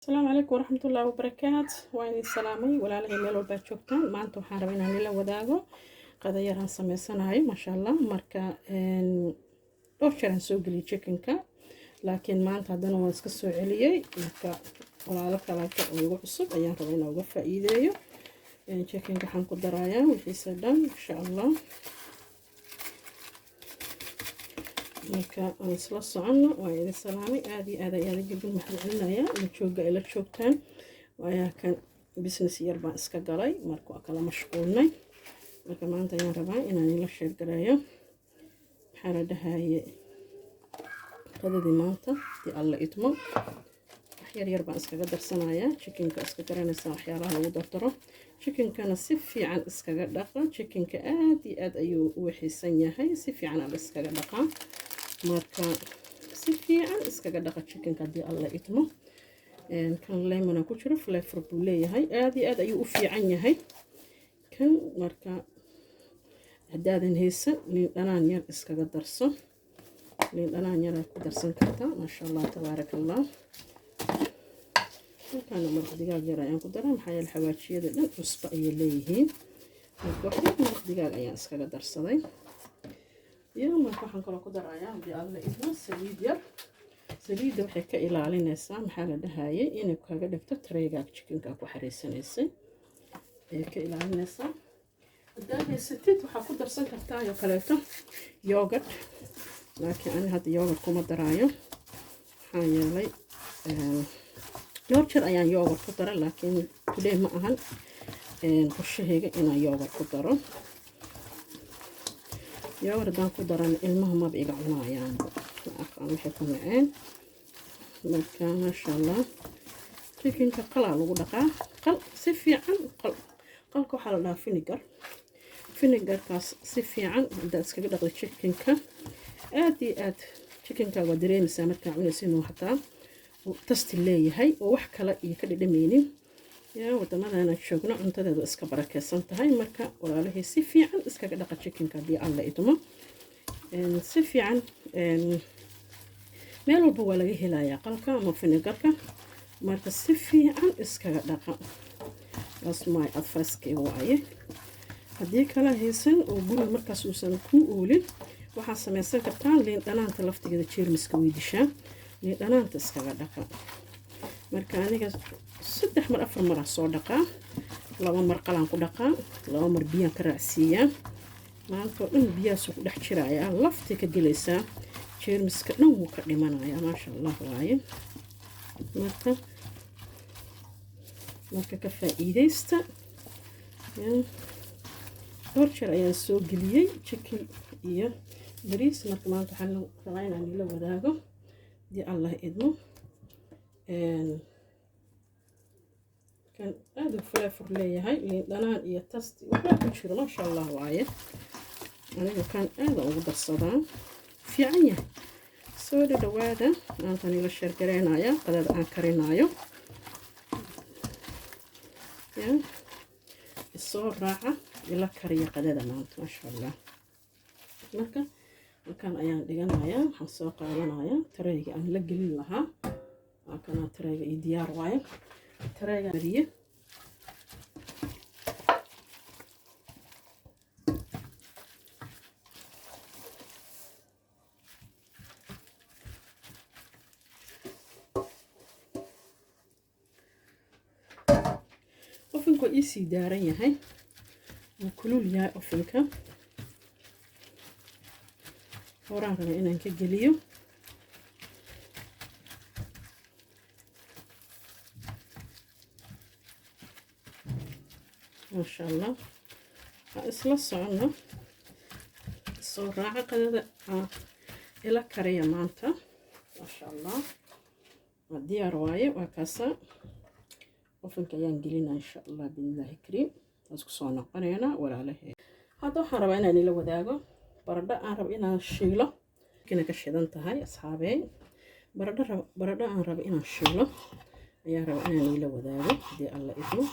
السلام عليكم ورحمة الله وبركاته. وين السلامي ولا لهي ميل walba joogtaan maanta waxaan rabaa inaan ila wadaago qada yar aan sameysanahay ma sha Allah marka dhowr jeer aan soo geliyay chickenka laakiin maanta haddana waan iska soo celiyay marka walaalo kale oo ugu cusub ayaan rabaa inaan uga faa'iideeyo chickenka waxaan ku darayaa wixiisa dhan insha Allah marka aan isla socono waa idin salaamay aad iyo aad ayaan idin mahadcelinayaa in jooga ila joogtaan waayaa kan business yar baan iska galay marka waa kala mashquulnay marka maanta ayaan rabaa inaan ila sheer gareeyo maxaa la dhahaye qadadii maanta dii alla idmo wax yar baan iskaga darsanayaa chickenka iska garanaysaa waxyaalaha lagu dardaro chickenkana si fiican iskaga dhaqa chickenka aad iyo aad ayuu u waxiisan yahay si fiican aan iskaga dhaqaa marka si fiican iskaga dhaqa chickenka hadii alla idmo kan lemon ku jiro flavor buu leeyahay aad iyo aad ayuu u fiican yahay kan marka hadaadan haysan liin dhanaan yar iskaga darso liin dhanaan yar ku darsan kartaa ma sha Allah tabarakallah kana maraq digaag yar ayaan ku daraa maxaa yeelay xawaajiyada dhan cusba ay leeyihiin marka maraq digaag ayaan iskaga darsaday marka waxaan kaloo ku darayaa hadii alla idmo saliid yar saliidda waxay ka ilaalinaysaa maxaa la dhahaye inay kaga dhigto tareegaag chickenka ku xariisanaysay ee ka ilaalinaysaa hadaa haysatid waxaa ku darsan kartaa iyo kaleeto yogurt laakiin ani hadda yogurt kuma daraayo maxaa yeelay dhowr jeer ayaan yogurt ku dara laakiin today ma ahan qorshahayga inaan yogurt ku daro yogurt baan ku daran ilmaha maba iga cunayaan aqaan waxay ku macaan marka ma sha Allah chickenka qalaa lagu dhaqaa qal si fiican qalka waxaa la dhahaa vinegarkaas si fiican haddaad iskaga dhaqdo chickenka aad iyo aad chickenka waa dareemaysaa markaa cunaysa inuu xataa tasti leeyahay oo wax kale iyo ka dhadhameynin waddamadana joogno cuntadeedu iska barakeysan tahay marka walaalahay si fiican iskaga dhaqa chickenka hadii alla idmo si fiican meel walba waa laga helayaa qalka ama vinegarka marka si fiican iskaga dhaqa that's my advice waaye haddii kala haysan oo guriga markaas uusan ku oolin waxaa samaysan kartaa liin dhanaanta laftigeeda jeermiska way dishaa liin dhanaanta iskaga dhaqa marka aniga 3 mar 4 mar soo dhaqaa 2 mar qalaan ku dhaqaa 2 mar biyaan ka raacsiiyaa maanta dhan biyaas ku dhex jiraya lafti ka gelaysaa jeermiska dhan wuu ka dhimanayaa ma sha Allah waaye marka ka faa'iideysta dhowr jeer ayaan soo geliyay chicken iyo bariis marka maanta waxaan rabaa inaan la wadaago dii Allah idmo kan aad u flavor leeyahay liin dhanaan iyo tasti waxa ku jira ma sha Allah waaye aniga kan aad ugu darsadaa fiican yahay soo dhawaada maanta la sheer gareenaya qadada aan karinayo soo raaca ila kariya qadada maanta ma sha Allah marka halkan ayaan dhiganayaa waxaan soo qaadanayaa tareega aan la gelin lahaa kana tareega iyo diyaar waaye tareega mariye ofanku ii daaran yahay wuu kulul yahay ofanka horaan rabaa inaan ka geliyo ما شاء الله isla socono soo raaca qadada ila kariya maanta ma sha Allah diyaar waaye waa kaasa ofanka ayaan gelinaa insha Allah billahi kareem isku soo noqoneena walaalahay hadda waxaan rabaa inaan ila wadaago baradho aan rabo inaan shiilo kina ka shidan tahay asxaabey baradho aan rabo inaan shiilo ayaan rabaa inaan ila wadaago hadii alla idmo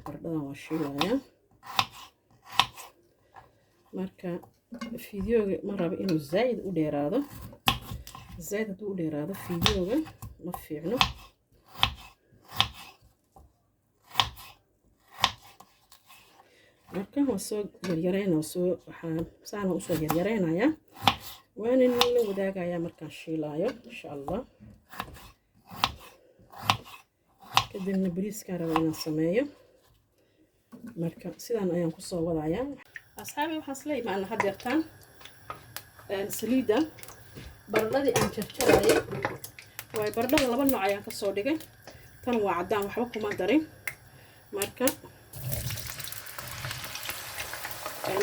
baradhadan waa shiilaya marka fiidiyooga ma rabo inuu zaid u dheeraado zaid u dheeraado fiidiyooga ما فيعنو marka waa soo yaryareyna soo saan u soo yaryareynaya waan in la wadaagaya markaan shiilaayo insha Allah kadibna bariiska raba inaan sameeyo marka sidaan ayaan ku soo wadaya asxaabi waxaan isla imaanay hadeertaan saliida baradhadii aan jarjarayay way baradhada laba nooc ayaan ka soo dhigay tan waa cadaan waxba kuma darin marka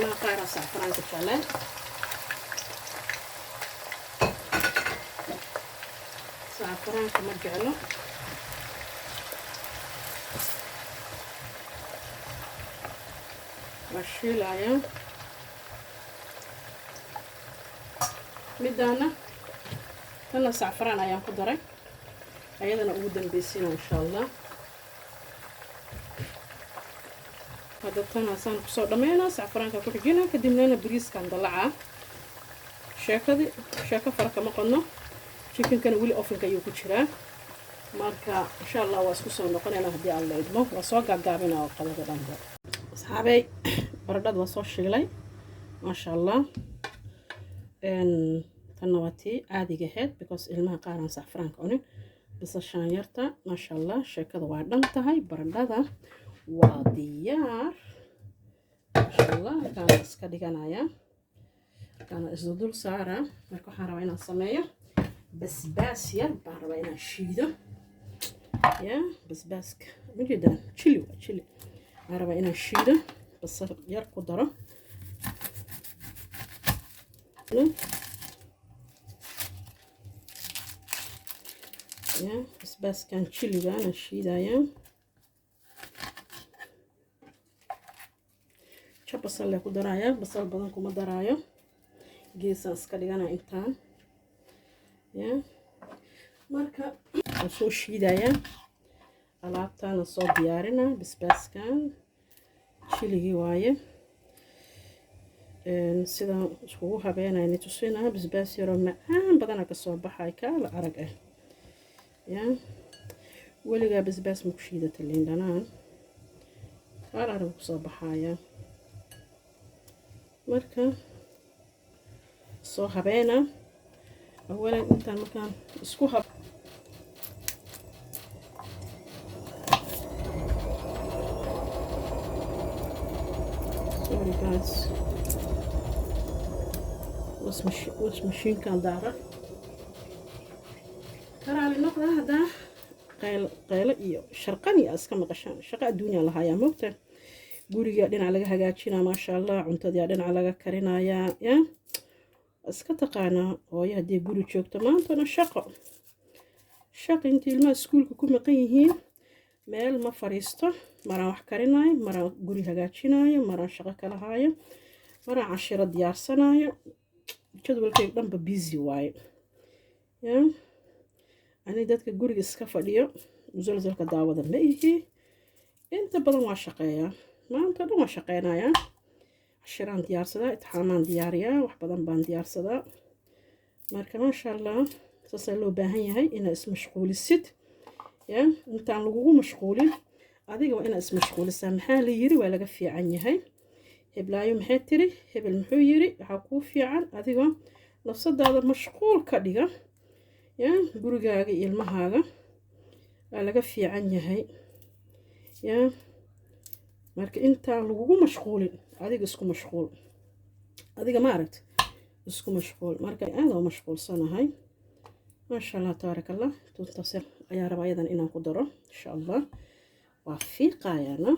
ما قارا زعفران كجعلان زعفران كما جعله وشيل عيا مدانا هلا زعفران عيا قدري ايضا اودن بيسينا ان شاء الله هذا تنا سان كسر دمينا زعفران كحجينا كدمنا لنا بريس كان ضلعه شاكة فرق ما قلنا chicken كان ولي أوفن كيو كشرا ماركا إن شاء الله واسكسر نقول أنا هدي على إدمه وسواق قابنا وقدر قدامه أصحابي برداد وصوش شغلي ما شاء الله إن تنواتي عادي جهد because الماء قارن زعفران كونه بس عشان يرتا ما شاء الله شاكة وعدم تهاي بردادة وديار ما شاء الله كان اسكدي كنايا كان اسدول ساره marka waxaan rabaa inaan sameeyo basbaas yar baan rabaa inaan shiido ya basbaaska mijidan chili waxaan rabaa inaan shiido basal yar ku daro ya basbaaskan chiliga aan shiidaya بصل ku daraya basal badan kuma daraayo geesaan iska dhigana intaan ya marka soo shiidaya alaabtaan soo diyaarina basbaaskan chiligi waaye sida isku habeenayna tusina basbaas yar macaan badan ka soo baxay kala arag ah ya waliga basbaas ma ku shiidata liindhanaan kala arag ku soo baxaya marka soo habeena awalan intaan markaan isku hab sorry guys was machine kan daara karaali noqda hada qaylo iyo sharqani iska maqashaan shaqa adduunyo lahaaya moogta guriga dhinac laga hagaajinaa ma sha Allah cuntadii dhinac laga karinayaa ya iska taqaana hooyo hadii guri joogto maantana shaqo intii ilmaha iskuulka ku maqan yihiin meel ma fariisto maraan wax karinayo maraan guri hagaajinayo maraan shaqo kala haayo maraan cashiro diyaarsanayo jadwalkayga dhanba busy waaye ya ani dadka guriga iska fadhiyo musalsalka daawada ma ihi inta badan waa shaqeeyaa maanta dhan waa shaqeynayaa cashiraan diyaarsadaa itixaamaan diyaariyaa wax badan baan diyaarsadaa marka maasha Allah saasaa loo baahan yahay inaad ismashquulisid ya intaan lagugu mashquulin adiga waa inaad ismashquulisaa maxaa la yiri waa laga fiican yahay heblaayo maxay tiri hebel muxuu yiri waxaa kuu fiican adiga nafsadaada mashquul ka dhiga ya gurigaaga iyo ilmahaaga waa laga fiican yahay ya marka intaan lagugu mashquulin adiga isku mashquul adiga ma aragti isku mashquul marka aad oo mashquulsanahay ما شاء الله تبارك الله تصير يا رب أيضا إنا قدرة إن شاء الله وفي قايانا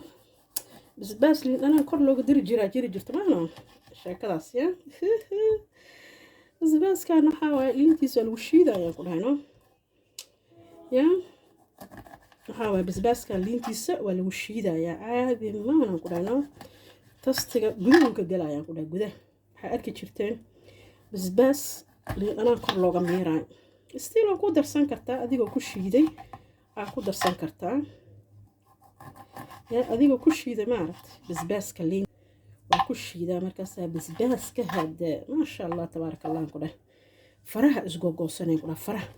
بس لي أنا كل لو قدر جرا تماما شكرا يا بس كان حاول أنتي سأل وشي ذا يقول هنا يا حاول بس كان أنتي سأل وشي ذا يا عادي ما أنا أقول هنا تصدق بدون كجلا يقول هذا حأكيد شفتين بس أنا كل لو قميران استيل ku darsan kartaa adigoo ku shiiday ku darsan kartaa adigoo ku shiiday ma aragtay basbaaska liin waa ku shiidaa markaas basbaaska hada ma sha Allah tabaaraka Allah ku dheh faraha isgogoosanay ku dheh faraha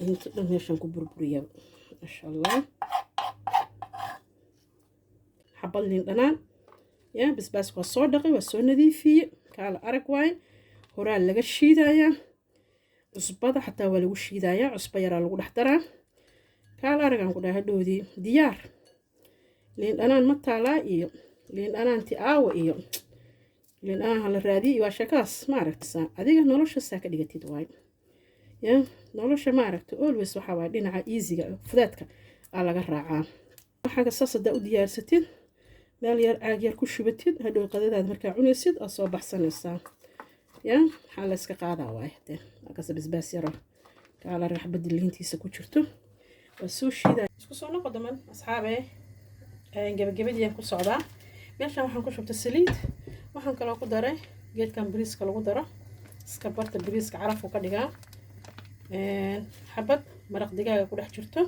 inta dhan meeshaan ku burburiyaa masha allah xabad liin dhanaan ya basbaaska waa soo dhaqay waa soo nadiifiyey kaala arag waaye horaa laga shiidayaa cusbada xataa waa lagu shiidayaa cusbo yaraa lagu dhex daraa kaala aragaan ku dhahay hadhoodii diyaar liin dhanaan ma taalaa iyo liin dhanaanti aawa iyo liin dhanaan hala raadiyo waa sheekaas ma aragtisaa adiga nolosha saa ka dhigatid waaye ya nolosha ma aragta always waxaa waaye dhinaca easyga fudaadka aa laga raacaa waxaaga saas haddaa u diyaarsatid meel yar caag yar ku shubatid hadhow qadadaada markaa cunaysid aa soo baxsanaysaa ya waxaa la iska qaadaa waaye hadee akasa basbaas yaro kaala raxbada liintiisa ku jirto waa soo shiidaa isku soo noqo daman asxaabe gabagabadiyaan ku socdaa meeshaan waxaan ku shubtay saliid waxaan kaloo ku daray geedkan bariiska lagu daro iska barta bariiska carafku ka dhigaa xabad maraq digaaga ku dhex jirto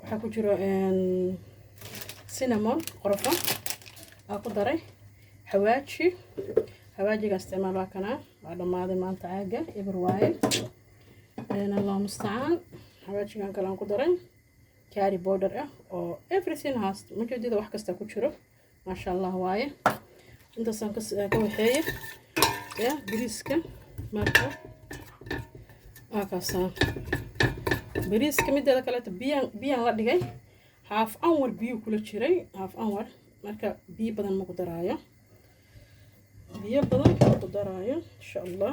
waxaa ku jiro cinnamon qorfo aa ku daray xawaajiga isticmaal waa kanaa waa dhammaaday maanta caaga eber waaye allah mustacaan xawaajigan kale aan ku daray curry powder ah oo everything has majeedida wax kasta ku jiro maasha allah waaye intaasaan ka waxeeye ya bariiska marka kaasaan bariiska mideeda kaleeto biyaan la dhigay half hour biyo kula jiray half hour marka biyo badan ma ku daraayo insha allah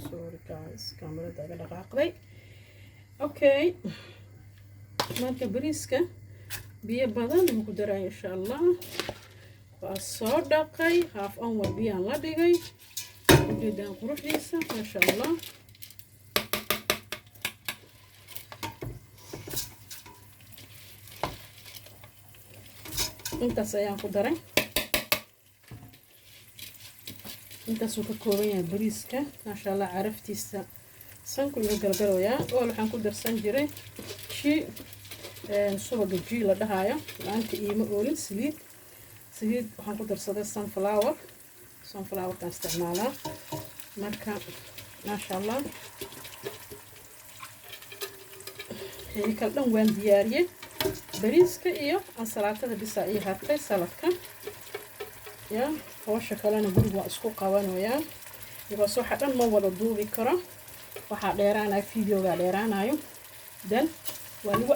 sorry guys kamarada aga dhaqaaqday okay marka bariiska biyo badan ma ku daraayo insha allah waa soo dhaqay half hour biyaan la dhigay ujeedaan quruxdiisa maasha allah intaas ayaan ku daray intaasuu ka kooban yahay bariiska maasha allah caraftiisa sanku iga galgaloyaa ool waxaan ku darsan jiray subaga jii la dhahaayo laanta iima oolin saliid waxaan ku darsaday sunflowerkan isticmaalaa marka maasha allah wixii kale dhan waan diyaariyey bariiska iyo ansalaatada bisa iyo hartay saladka ya hawsha kalena guriga waa isku qabanayaa because waxa dhan ma wada duubi karo waxaa dheeraanayo videoga dheeraanayo dan waa lagu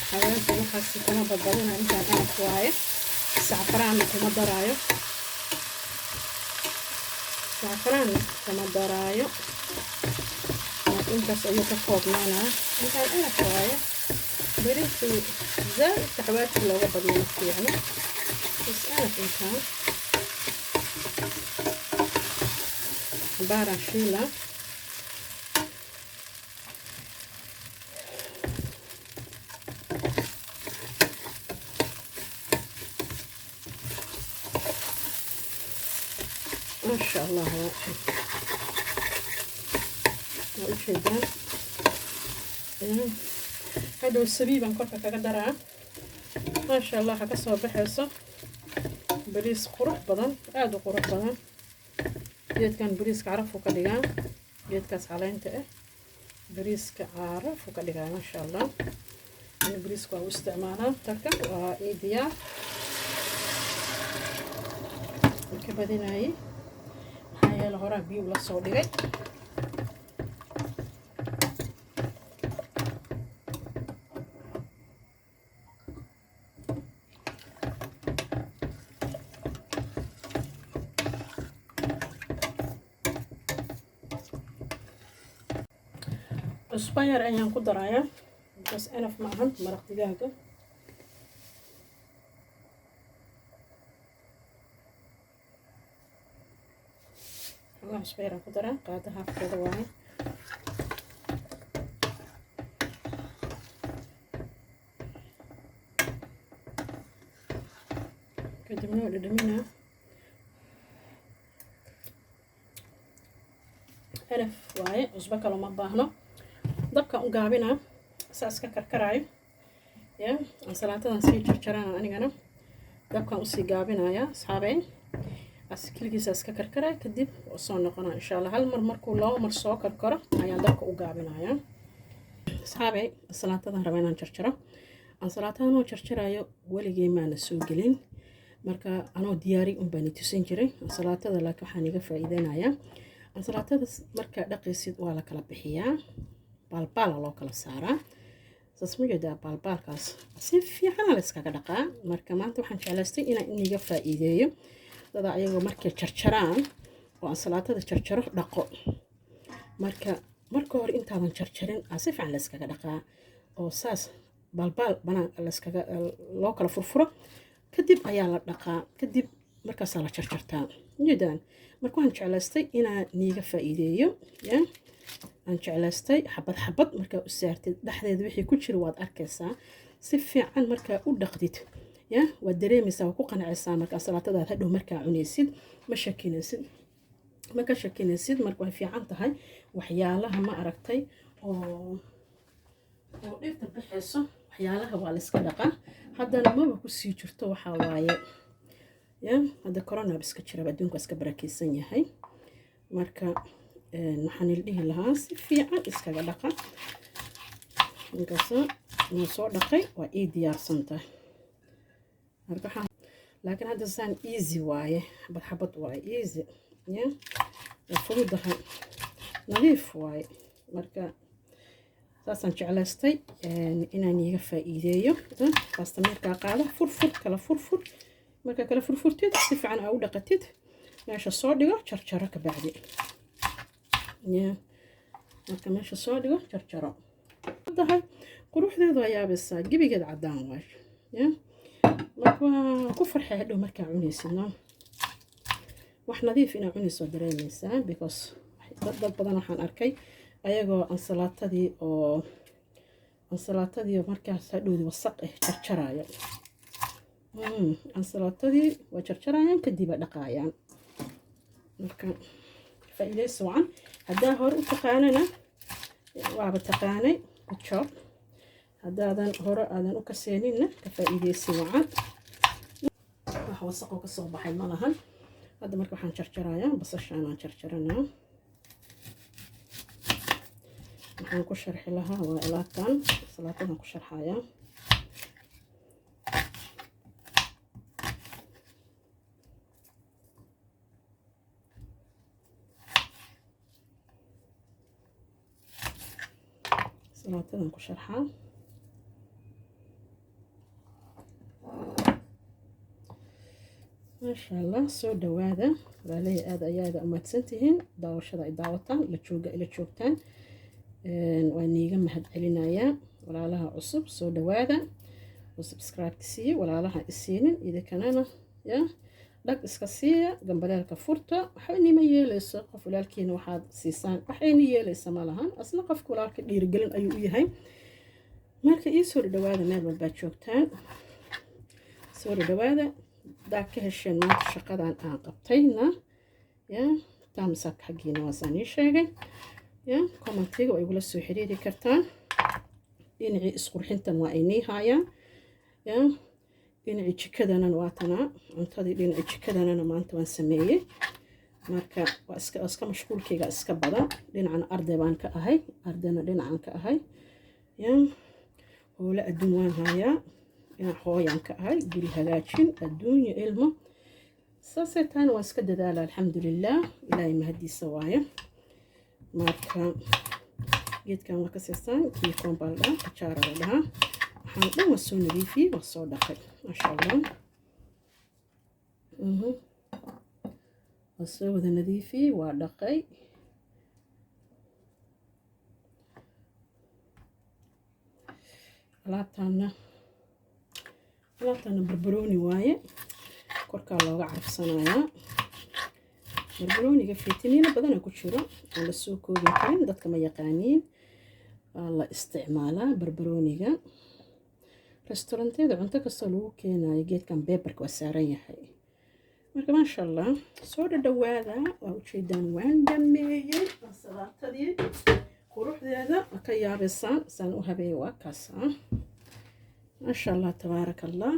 xayaanka waxaasi kama badbadina intaan aad waaye sacfaraanna kuma daraayo intaas ayuu ka koobnaanaa intaan aad waaye bariiska zaaid xawaaji looga badiyo ma fiicno bas aad intaan baaraan shiila ما شاء الله وجهدان هذا السبيب نكون كقدرها ما شاء الله حكسوا بحسه بريس قروح بدن هذا قروح بدن جيت كان بريس كعرف وكدجان جيت كاس على انت بريس كعرف وكدجان ما شاء الله أنا بريس كوا استعمالها تركب وإيديا كبدين هاي هاي الهراء بيو لا صودي اسباير ayaan ku darayaa bas enaf ma ahan maraq digaaga الله اسباير ku daraa qaada haafkeeda waaye kadibna waa dhadhaminaa enaf waaye cusbo kale ma baahno dabka u gaabina saas ka karkaraayo ya ansalaatadan sii jarjarana anigana dabkan usii gaabinayaa asxaabey keligiisa iska karkaraa kadib oo soo noqonaa insha allah hal mar markuu laba mar soo karkaro ayaan dabka u gaabinayaa asxaabey ansalaatadan raba inaan jarjaro ansalaatadan oo jarjarayo weligay maana soo gelin marka anoo diyaari un baan tusin jiray ansalaatada laakiin waxaan iga faa'iideynayaa ansalaatada marka dhaqaysid waa la kala bixiyaa balbal loo kala saaraa saas ma jeedaa balbalkaas si fiican la iskaga dhaqaa marka maanta waxaan jeclaystay inaan iniga faa'iideeyo dada ayagoo markay jarjaraan oo ansalaatada jarjaro dhaqo marka hore intaadan jarjarin si fiican la iskaga dhaqaa oo saas balbal banaan la iskaga loo kala furfuro kadib ayaa la dhaqaa kadib markaasaa la jarjartaa jeedaan marka waxaan jeclaystay inaan niiga faa'iideeyo aan jeclaystay xabad xabad markaa u saartid dhexdeeda wixii ku jira waad arkaysaa si fiican markaa u dhaqdid waad dareemaysaa waa ku qanacaysaa markaa salaatadaad hadhow markaa cunaysid ma ka shakinaysid marka way fiican tahay waxyaalaha ma aragtay oo dhirta bixayso waxyaalaha waa la iska dhaqaa haddana maba kusii jirto waxaa waaye hadda corona iska jira adduunka iska barakeysan yahay marka waxaan dhihi lahaa si fiican iskaga dhaqa markaasa waan soo dhaqay waa ii diyaarsan tahay marka laakiin hadda saan easy waaye xabad xabad waaye easy waa fududahay nadiif waaye marka saasaan jeclaystay inaan iiga faa'iideeyo baasta markaa qaada kala furfur marka kala furfurtid si fiican aa u dhaqatid meesha soo dhigo jarjaro ka bacdi marka meesha soo dhigo jarjaro tahay quruxdeedu waa yaabaysaa gebigeed caddaan waayo marka waa ku farxay hadhow markaa cunaysidno wax nadiif inaa cunayso dareemaysaa because dad badan waxaan arkay ayagoo ansalaatadii markaas hadhowdii wasaq jarjaraayo ansalaatadii waa jarjarayaan kadib ay dhaqaayaan marka faa'iidaysi wacan haddaa hore u taqaanana waaba taqaanay good job haddaadan hore aadan u kaseeninna ka faa'iidaysi wacan wax wasaqoo ka soo baxay ma lahan hadda marka waxaan jarjarayaa basashaanaan jarjaranaa waxaan ku sharxi lahaa waa ilaatan salaatadan ku sharxayaa salaatadan ku sharxaa maasha allah soo dhawaada walaalay aad ayaada umaadsantihiin daawashada ay daawataan ila joogtaan waan niiga mahad celinayaa walaalaha cusub soo dhawaada oo subscribe siiya walaalaha isiinin idinkanana dhag iska siiya gambaleelka furta waxaynima yeelayso qof walaalkiina waxaad siisaan waxayna yeelaysa ma lahan asna qofka walaalka dhiirigelin ayuu u yahay marka ii soo dhawaada meel walbaad joogtaan soo dhawaada daa ka hesheen maanta shaqadan aan qabtayna taamsak xaggiina waasaan ii sheegay commentiga waa igula soo xiriiri kartaan dhinacii isqurxintan waa aynii haayaan dhinacii jikadanan waa tanaa cuntadii dhinacii jikadanana maanta waan sameeyey marka waa iska mashquulkayga iska badan dhinacana arday baan ka ahay ardayna dhinacan ka ahay howlo adduun waan haayaa dhinac hooyaan ka ahay guri hagaajin adduunya ilmo saasay tahayna waan iska dadaala alxamdulilah ilaahay mahadiisa waaye marka geedkan waa ka siisaan kii kombal dhaa kajaara la dhahaa waxaan dhan waa soo nadiifiyey waa soo dhaqay maasha allah waa soo wada nadiifiyey waa dhaqay alaabtaana barbarooni waaye korkaa looga carfsanayaa barbarooniga fitamiino badana ku jiro aan la soo koobi karin dadka ma yaqaaniin la isticmaalaa barbarooniga restauranteeda cunto kastoo lagu keenayo geedkan beebarka waa saaran yahay marka maasha allah soo dhawaada waa ujeedaan waan dhameeyey salaatadii quruxdeeda ka yaabaysaan saan u habeeyey waa kaasa maasha allah tabaaraka allah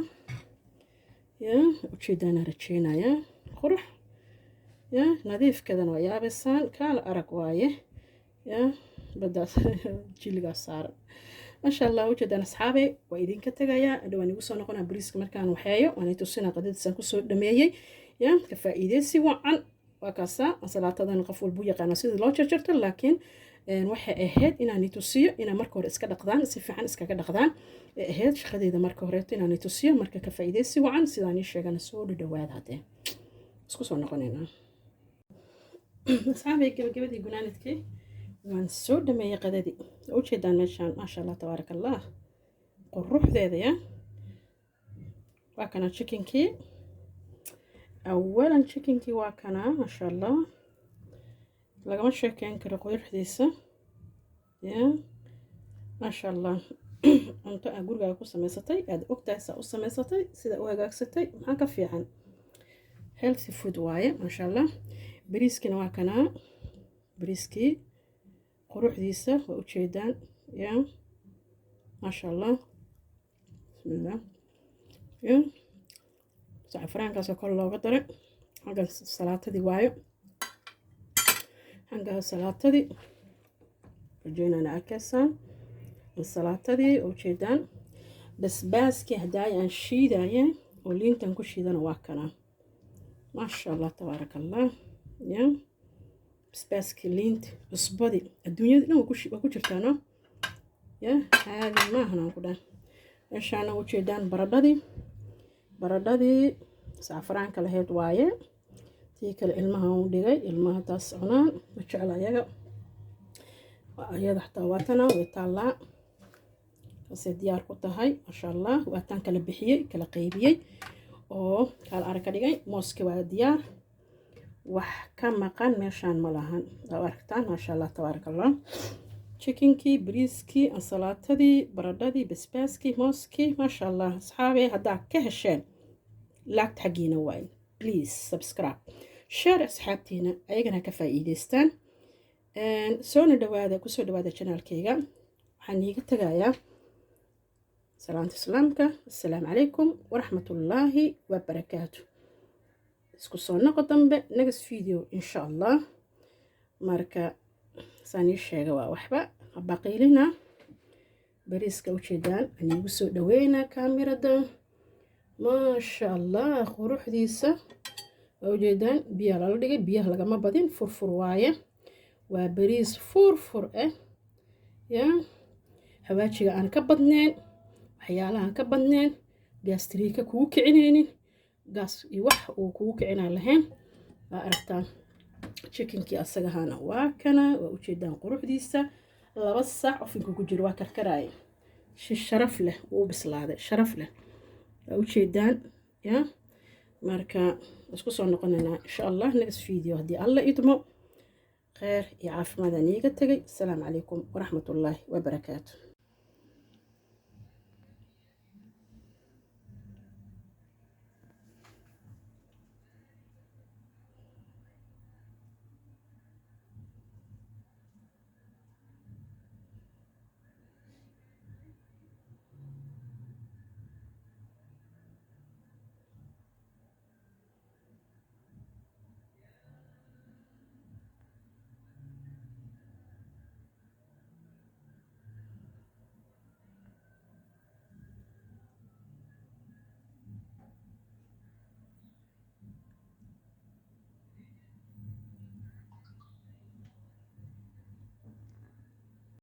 يا وجدنا رجينا يا قرح يا نظيف كذا ويا بسان كان أرق وايه يا بدأ جيلي صار ما شاء الله وجدنا أصحابي وإذن كتجايا دواني وصلنا نقولنا بريسك مركان وحياة وأنا توصينا قدرت سنكسر دمية يا كفائدة سوى عن وكاسا صلاة هذا قفول بويا قانا سيد الله شجرت لكن waxay ahayd inaan tusiyo inaan marka hore iska dhaqdaan si fiican iskaga dhaqdaan ahayd shaqadeeda marka hore inaan tusiyo marka ka faa'iideysi wacan sidaan ii sheegana soo dhawaad hadee isku soo noqonaynaa asxaabay gabagabadii gunaanadkii waan soo dhameeyay qadadii u jeedaan meeshaan maasha allah tabaaraka allah quruxdeeda ya waa kana chickenkii awalan chickenkii waa kana maasha allah lagama sheekeyn karo quruxdiisa ya maasha allah cunto aad gurigaaga ku samaysatay aad ogtahay saa u samaysatay sida u hagaagsatay maxaa ka fiican healthy food waaye maasha allah bariiskina waa kanaa bariiskii quruxdiisa waa ujeedaan ya maasha allah bismillah ya sacfaraankaasoo kor looga daray xaggan salaatadii waayo xagga salaatadii rajaynana arkaysaa salaatadii ujeedaan basbaaskii haddaay aan shiidaya oo liintan ku shiidana waa kanaa maasha allah tabaaraka allah ya basbaaskii liinta cusbadii adduunyada dhan waa ku jirtaano ya caadi maahan aan ku dhan meeshaana ujeedaan baradhadii sacfaraanka lahayd waaye tii kale ilmaha u dhigay ilmaha taas cunaan ma jecla ayada xataa waatana way taallaa kasay diyaar ku tahay maasha allah waataan kala bixiyey kala qaybiyey oo kala arag ka dhigay mooski waa diyaar wax ka maqan meeshaan ma lahan aa aragtaan maasha allah tabaaraka allah chickenkii bariiskii ansalaatadii baradhadii basbaaskii mooskii maasha allah asxaabey haddaa ka hesheen laagta xaggiina waaye please subscribe share asxaabtiina ayagana ka faa'iideystaan soona dhawaada kusoo dhawaada janaalkayga waxaan iiga tagayaa salaanta islaamka assalaamu calaykum waraxmatullaahi wabarakaatu isku soo noqo dambe next video insha allah marka saan ii sheega waa waxba habaqiilina bariiska ujeedaan aan iigu soo dhaweynaa kaamirada maasha allah quruxdiisa ujeedaan biyaha lala dhigay biyaha lagama badin furfur waaye waa bariis furfur ah ya hawaajiga aan ka badnayn waxyaalaha aan ka badnayn gastriika kugu kicinaynin gaas iyo wax uu kugu kicinaan lahayn waa aragtaan chickenkii asagahana waa kana waa ujeedaan quruxdiisa 2 saac ofinka ku jiro waa karkaraaye sharaf leh uu bislaaday sharaf leh waa ujeedaan ya marka isku soo noqonaynaa insha allah next video haddii alla idmo خير يا عافماذا نيجا تجي السلام عليكم ورحمة الله وبركاته.